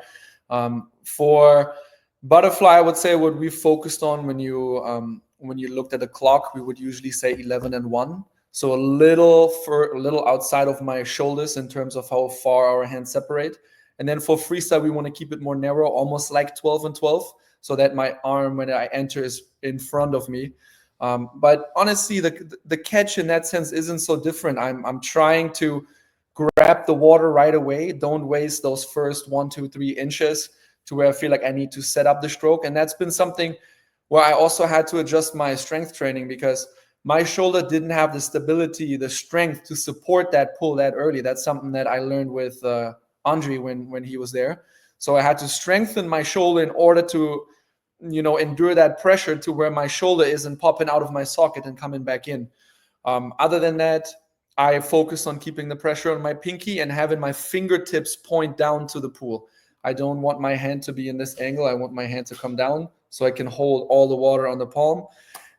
For butterfly, I would say what we focused on when you looked at the clock, we would usually say 11 and 1. So a little outside of my shoulders in terms of how far our hands separate. And then for freestyle, we want to keep it more narrow, almost like 12 and 12, so that my arm when I enter is in front of me. But honestly, the catch in that sense isn't so different. I'm trying to grab the water right away. Don't waste those first 1, 2, 3 inches to where I feel like I need to set up the stroke. And that's been something where I also had to adjust my strength training, because my shoulder didn't have the stability, the strength to support that pull that early. That's something that I learned with Andre when he was there. So I had to strengthen my shoulder in order to endure that pressure to where my shoulder isn't popping out of my socket and coming back in. Other than that, I focused on keeping the pressure on my pinky and having my fingertips point down to the pool. I don't want my hand to be in this angle. I want my hand to come down so I can hold all the water on the palm.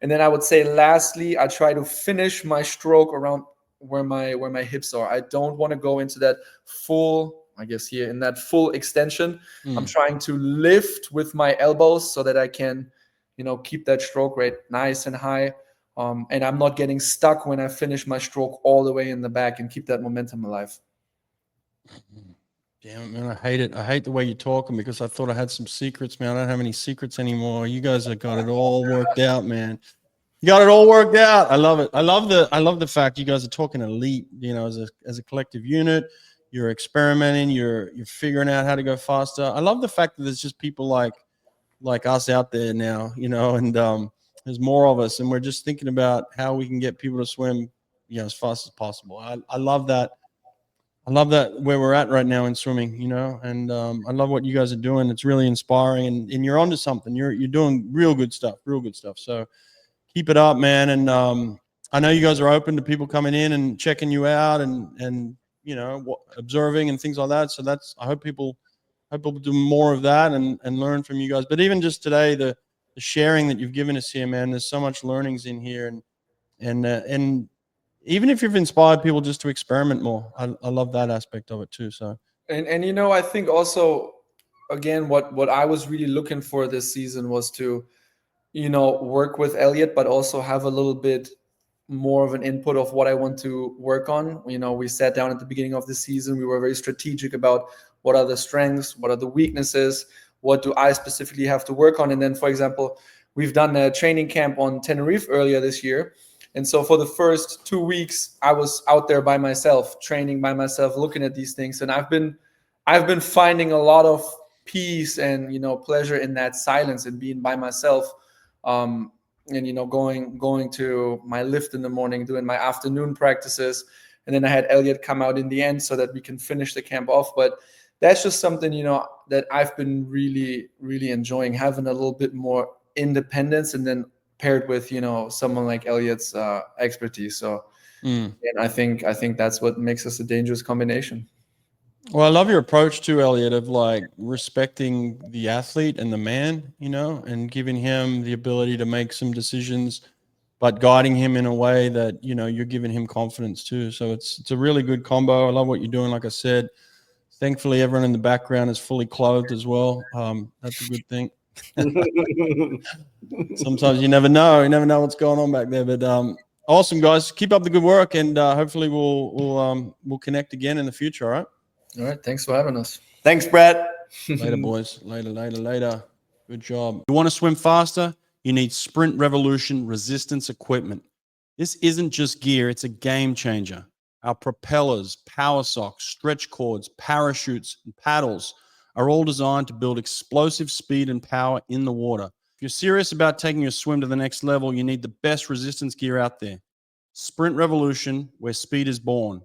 And then I would say lastly, I try to finish my stroke around where my hips are. I don't want to go into that full, I guess here in that full extension. I'm trying to lift with my elbows so that I can, keep that stroke rate nice and high. And I'm not getting stuck when I finish my stroke all the way in the back, and keep that momentum alive. Damn it, man. I hate it. I hate the way you're talking, because I thought I had some secrets, man. I don't have any secrets anymore. You guys have got it all worked out, man. You got it all worked out. I love it. I love the fact you guys are talking elite, as a collective unit. You're experimenting, you're figuring out how to go faster. I love the fact that there's just people like us out there now, and there's more of us, and we're just thinking about how we can get people to swim, as fast as possible. I love that. I love that where we're at right now in swimming, and I love what you guys are doing. It's really inspiring, and you're onto something. You're doing real good stuff. So keep it up, man. And I know you guys are open to people coming in and checking you out and observing and things like that. So I hope people do more of that and learn from you guys. But even just today, the sharing that you've given us here, man, there's so much learnings in here, and even if you've inspired people just to experiment more, I love that aspect of it too. So and I think also, again, what I was really looking for this season was to work with Elliot, but also have a little bit more of an input of what I want to work on. We sat down at the beginning of the season. We were very strategic about what are the strengths, what are the weaknesses, what do I specifically have to work on. And then, for example, we've done a training camp on Tenerife earlier this year. And so for the first 2 weeks, I was out there by myself, training by myself, looking at these things. And I've been finding a lot of peace and, pleasure in that silence and being by myself. And going to my lift in the morning, doing my afternoon practices, and then I had Elliot come out in the end so that we can finish the camp off. But that's just something that I've been really, really enjoying, having a little bit more independence, and then paired with someone like Elliot's expertise. So and I think that's what makes us a dangerous combination. Well, I love your approach to Elliot of respecting the athlete and the man, and giving him the ability to make some decisions, but guiding him in a way that, you're giving him confidence too. So it's a really good combo. I love what you're doing. Like I said, thankfully everyone in the background is fully clothed as well. That's a good thing. Sometimes you never know what's going on back there, but awesome guys. Keep up the good work, and hopefully we'll connect again in the future. All right. All right. Thanks for having us. Thanks, Brett. Later, boys. Later. Good job. You want to swim faster? you need Sprint Revolution resistance equipment. This isn't just gear, it's a game changer. Our propellers, power socks, stretch cords, parachutes, and paddles are all designed to build explosive speed and power in the water. If you're serious about taking your swim to the next level, you need the best resistance gear out there. Sprint Revolution, where speed is born.